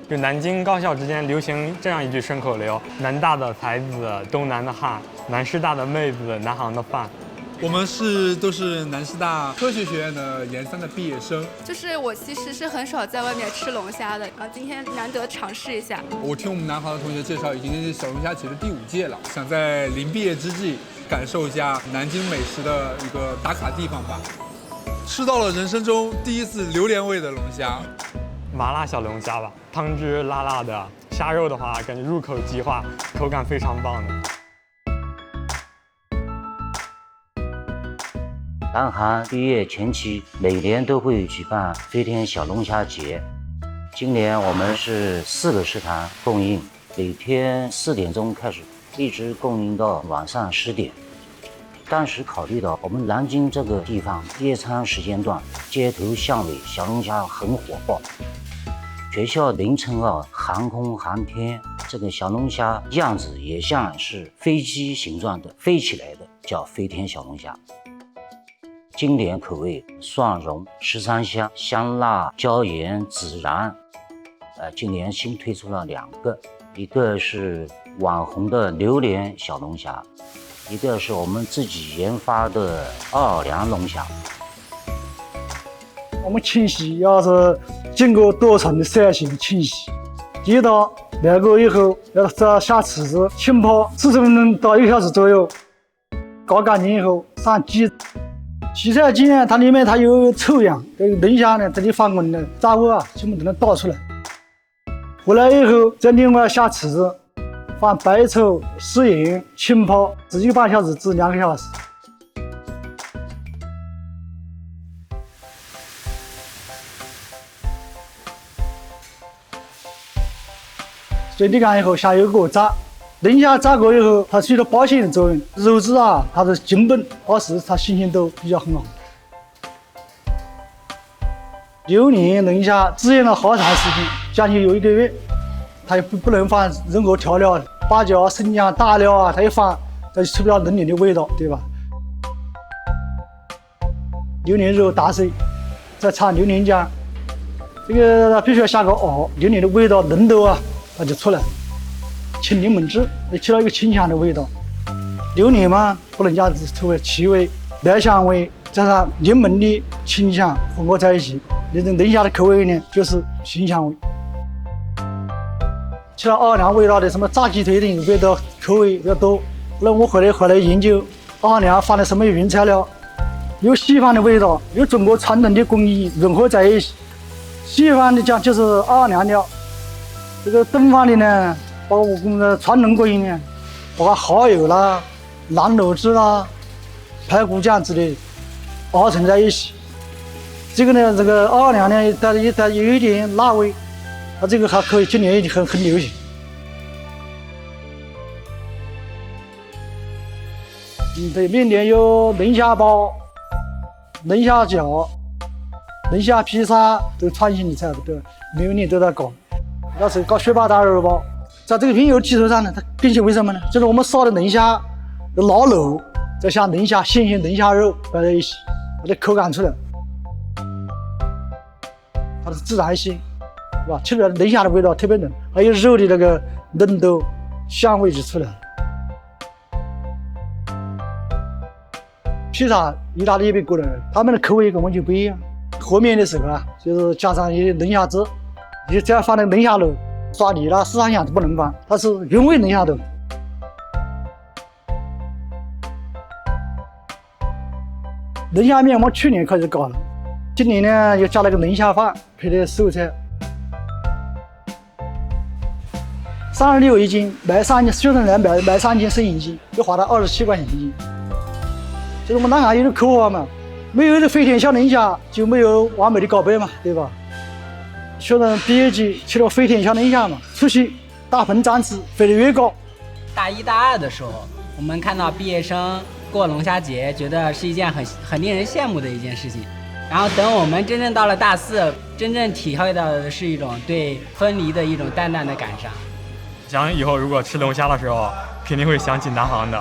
就南京高校之间流行这样一句顺口溜：南大的才子，东南的汉；南师大的妹子，南航的饭。我们都是南师大科学学院的研三的毕业生。就是我其实是很少在外面吃龙虾的，然后今天难得尝试一下。我听我们南航的同学介绍，已经是小龙虾节的第5届了，想在临毕业之际感受一下南京美食的一个打卡地方吧。吃到了人生中第1次榴莲味的龙虾。麻辣小龙虾吧，汤汁辣辣的，虾肉的话感觉入口即化，口感非常棒的。南航毕业前期每年都会举办飞天小龙虾节，今年我们是4个食堂供应，每天4点钟开始，一直供应到晚上10点。当时考虑到我们南京这个地方夜餐时间段，街头巷尾小龙虾很火爆。学校名称航空航天，这个小龙虾样子也像是飞机形状的，飞起来的，叫飞天小龙虾。经典口味蒜蓉、13香、香辣、椒盐、孜然。今年新推出了2个，一个是网红的榴莲小龙虾，一个是我们自己研发的奥尔良龙虾。我们清洗要是经过多层的筛选清洗，一到2个以后要再下池子浸泡40分钟到1个小时左右，搞干净以后上机。洗菜机呢，它里面有臭氧，这个龙虾呢，这里放滚的杂物全部都能倒出来。回来以后再另外下池子，放白醋、食盐浸泡，至1个半小时至2个小时。水沥干以后下油锅炸，龙虾炸过以后，它起了保鲜的作用，肉质它的紧绷，保持它新鲜度比较很好。榴莲龙虾制腌了好长时间，将近有1个月，它也不能放任何调料，八角、生姜、大料它一放，它就吃不了榴莲的味道，对吧？榴莲肉打碎，再插榴莲酱，这个必须要下个熬，榴莲的味道浓度它就出来了。青柠檬汁也起到一个清香的味道。榴莲嘛，不能加成为气味、麦香味，加上柠檬的清香混合在一起，那种龙虾的口味呢，就是鲜香味。其他奥尔良味道的什么炸鸡腿等味道口味比较多。那我后来研究奥尔良放的什么原材料，有西方的味道，有中国传统的工艺融合在一起。西方的讲就是奥尔良料，这个东方的呢，包括我们的传统工艺呢，包括蚝油啦、南乳汁啦、排骨酱之类的熬成在一起。这个呢，这个奥尔良呢，它有一点辣味，它这个还可以，今年很流行。对，面点有龙虾包、龙虾饺、龙虾披萨，都创新的菜对吧？每年都在搞。要是搞雪巴大肉包，在这个品油基础上呢，它更新为什么呢？就是我们烧的龙虾的老卤，再像新鲜龙虾肉摆在一起，它的口感出来，它的自然性，是吧？吃出来龙虾的味道特别浓，还有肉的那个嫩度、香味就出来了。披萨，意大利也过来了，他们的口味跟我们就不一样。和面的时候就是加上一些龙虾汁。你只要放那个龙虾肉，刷梨啦、13香都不能放，它是原味龙虾肉。龙虾面我们去年开始搞了，今年呢又加了个龙虾饭配的素菜，36一斤，卖3斤，学生来卖3斤生1斤，就花了27块钱1斤。就是我们南航有个口号嘛，没有这飞天小龙虾，就没有完美的糕杯嘛，对吧？学生毕业季吃了飞天小龙虾嘛，出去大鹏展翅，飞得越高。大1、大2的时候，我们看到毕业生过龙虾节，觉得是一件很令人羡慕的一件事情。然后等我们真正到了大4，真正体会到的是一种对分离的一种淡淡的感伤。想以后如果吃龙虾的时候，肯定会想起南航的。